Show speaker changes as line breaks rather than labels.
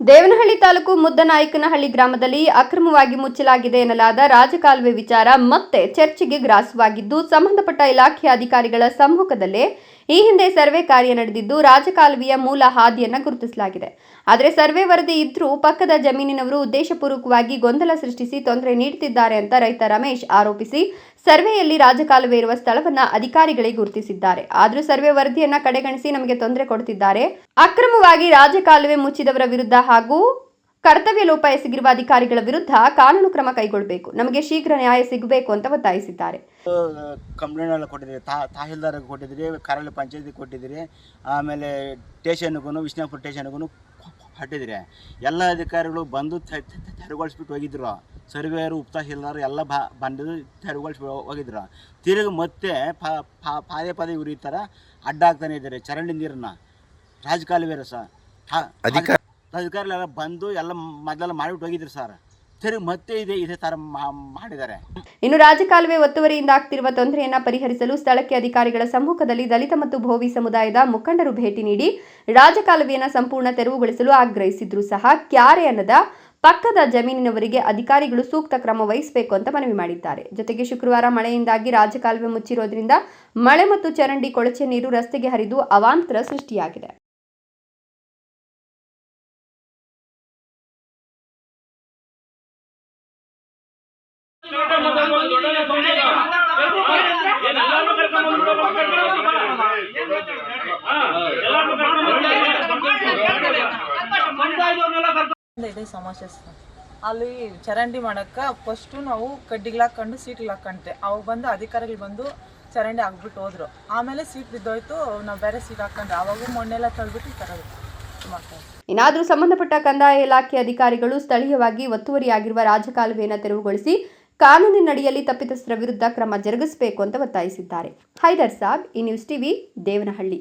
ದೇವನಹಳ್ಳಿ ತಾಲೂಕು ಮುದ್ದನಾಯಕನಹಳ್ಳಿ ಗ್ರಾಮದಲ್ಲಿ ಅಕ್ರಮವಾಗಿ ಮುಚ್ಚಲಾಗಿದೆ ಎನ್ನಲಾದ ರಾಜಕಾಲುವೆ ವಿಚಾರ ಮತ್ತೆ ಚರ್ಚೆಗೆ ಗ್ರಾಸವಾಗಿದ್ದು ಸಂಬಂಧಪಟ್ಟ ಇಲಾಖೆಯ ಅಧಿಕಾರಿಗಳ ಸಮ್ಮುಖದಲ್ಲೇ ಈ ಹಿಂದೆ ಸರ್ವೆ ಕಾರ್ಯ ನಡೆದಿದ್ದು ರಾಜಕಾಲುವೆಯ ಮೂಲ ಹಾದಿಯನ್ನು ಗುರುತಿಸಲಾಗಿದೆ. ಆದರೆ ಸರ್ವೆ ವರದಿ ಇದ್ರೂ ಪಕ್ಕದ ಜಮೀನಿನವರು ಉದ್ದೇಶಪೂರ್ವಕವಾಗಿ ಗೊಂದಲ ಸೃಷ್ಟಿಸಿ ತೊಂದರೆ ನೀಡುತ್ತಿದ್ದಾರೆ ಅಂತ ರೈತ ರಮೇಶ್ ಆರೋಪಿಸಿ ಸರ್ವೆಯಲ್ಲಿ ರಾಜಕಾಲುವೆ ಇರುವ ಸ್ಥಳವನ್ನ ಅಧಿಕಾರಿಗಳೇ ಗುರುತಿಸಿದ್ದಾರೆ. ಆದರೂ ಸರ್ವೆ ವರದಿಯನ್ನ ಕಡೆಗಣಿಸಿ ನಮಗೆ ತೊಂದರೆ ಕೊಡುತ್ತಿದ್ದಾರೆ. ಅಕ್ರಮವಾಗಿ ರಾಜಕಾಲುವೆ ಮುಚ್ಚಿದವರ ವಿರುದ್ಧ ಹಾಗೂ ಕರ್ತವ್ಯ ಲೋಪ ಎಸಗಿರುವ ಅಧಿಕಾರಿಗಳ ವಿರುದ್ಧ ಕಾನೂನು ಕ್ರಮ ಕೈಗೊಳ್ಳಬೇಕು. ನಮಗೆ ಶೀಘ್ರ ನ್ಯಾಯ ಸಿಗಬೇಕು ಅಂತ ಒತ್ತಾಯಿಸಿದ್ದಾರೆ.
ಕಂಪ್ಲೇಂಟ್ ಎಲ್ಲ ಕೊಟ್ಟಿದ್ದೀರಿ, ತಹಸೀಲ್ದಾರ್ಗೆ ಕೊಟ್ಟಿದ್ದೀರಿ, ಕರಾವಳಿ ಪಂಚಾಯತಿಗೆ ಕೊಟ್ಟಿದ್ದೀರಿ, ಆಮೇಲೆ ಸ್ಟೇಷನ್ಗೂ ವಿಷ್ಣುಪುರ ಸ್ಟೇಷನ್ಗೂ ಕೊಟ್ಟಿದ್ದೀರಿ. ಎಲ್ಲ ಅಧಿಕಾರಿಗಳು ಬಂದು ತೆರವುಗೊಳಿಸ್ಬಿಟ್ಟು ಹೋಗಿದ್ರು. ಸರ್ವೇಯರು ತಹಸೀಲ್ದಾರ್ ಎಲ್ಲ ಬಂದು ತೆರವುಗೊಳಿಸ್ಬಿಟ್ಟು ಹೋಗಿದ್ರು. ತಿರುಗಿ ಮತ್ತೆ ಪದೇ ಪದೇ ಇವರು ಈ ಥರ ಅಡ್ಡ ಆಗ್ತಾನೆ ಇದ್ದಾರೆ. ಚರಂಡಿ ನೀರನ್ನ ರಾಜಕಾಲುವೆ ಅಧಿಕಾರಿಗಳೆಲ್ಲ ಬಂದು ಎಲ್ಲ ಮೊದಲೆಲ್ಲ ಮಾಡಿಬಿಟ್ಟು ಹೋಗಿದ್ರು ಸರ್. ತಿರುಗಿ ಮತ್ತೆ ಇದೇ ಥರ ಮಾಡಿದ್ದಾರೆ.
ಇನ್ನು ರಾಜಕಾಲುವೆ ಒತ್ತುವರಿಯಿಂದ ಆಗ್ತಿರುವ ತೊಂದರೆಯನ್ನ ಪರಿಹರಿಸಲು ಸ್ಥಳಕ್ಕೆ ಅಧಿಕಾರಿಗಳ ಸಮ್ಮುಖದಲ್ಲಿ ದಲಿತ ಮತ್ತು ಭೋವಿ ಸಮುದಾಯದ ಮುಖಂಡರು ಭೇಟಿ ನೀಡಿ ರಾಜಕಾಲುವೆಯನ್ನು ಸಂಪೂರ್ಣ ತೆರವುಗೊಳಿಸಲು ಆಗ್ರಹಿಸಿದ್ರು ಸಹ ಕ್ಯಾರೆ ಅನ್ನದ ಪಕ್ಕದ ಜಮೀನಿನವರಿಗೆ ಅಧಿಕಾರಿಗಳು ಸೂಕ್ತ ಕ್ರಮ ವಹಿಸಬೇಕು ಅಂತ ಮನವಿ ಮಾಡಿದ್ದಾರೆ. ಜೊತೆಗೆ ಶುಕ್ರವಾರ ಮಳೆಯಿಂದಾಗಿ ರಾಜಕಾಲುವೆ ಮುಚ್ಚಿರೋದ್ರಿಂದ ಮಳೆ ಮತ್ತು ಚರಂಡಿ ಕೊಳಚೆ ನೀರು ರಸ್ತೆಗೆ ಹರಿದು ಅವಾಂತರ ಸೃಷ್ಟಿಯಾಗಿದೆ.
ಇದೆ ಸಮಸ್ಯೆ ಸರ್. ಅಲ್ಲಿ ಚರಂಡಿ ಮಾಡಕ್ಕೆ ಫಸ್ಟು ನಾವು ಕಡ್ಡಿಗಳು ಹಾಕೊಂಡು ಸೀಟ್ಗಳು ಹಾಕೊಂಡೆ. ಅವು ಬಂದು ಅಧಿಕಾರಿಗಳು ಬಂದು ಚರಂಡಿ ಹಾಕ್ಬಿಟ್ಟು ಹೋದ್ರು. ಆಮೇಲೆ ಸೀಟ್ ಬಿದ್ದೋಯ್ತು, ನಾವು ಬೇರೆ ಸೀಟ್ ಹಾಕೊಂಡ್ರೆ ಅವಾಗ ಮಣ್ಣೆಲ್ಲ ತಳ್ಬಿಟ್ಟು ತರೋದು ಮಾಡ್ತಾರೆ.
ಇನ್ನಾದರೂ ಸಂಬಂಧಪಟ್ಟ ಕಂದಾಯ ಇಲಾಖೆ ಅಧಿಕಾರಿಗಳು ಸ್ಥಳೀಯವಾಗಿ ಒತ್ತುವರಿಯಾಗಿರುವ ರಾಜಕಾಲುವೆಯನ್ನು ತೆರವುಗೊಳಿಸಿ ಕಾನೂನಿನಡಿಯಲ್ಲಿ ತಪ್ಪಿತಸ್ಥರ ವಿರುದ್ಧ ಕ್ರಮ ಜರುಗಿಸಬೇಕು ಅಂತ ಒತ್ತಾಯಿಸಿದ್ದಾರೆ. ಹೈದರ್ ಸಾಬ್, ಈ ನ್ಯೂಸ್ ಟಿವಿ, ದೇವನಹಳ್ಳಿ.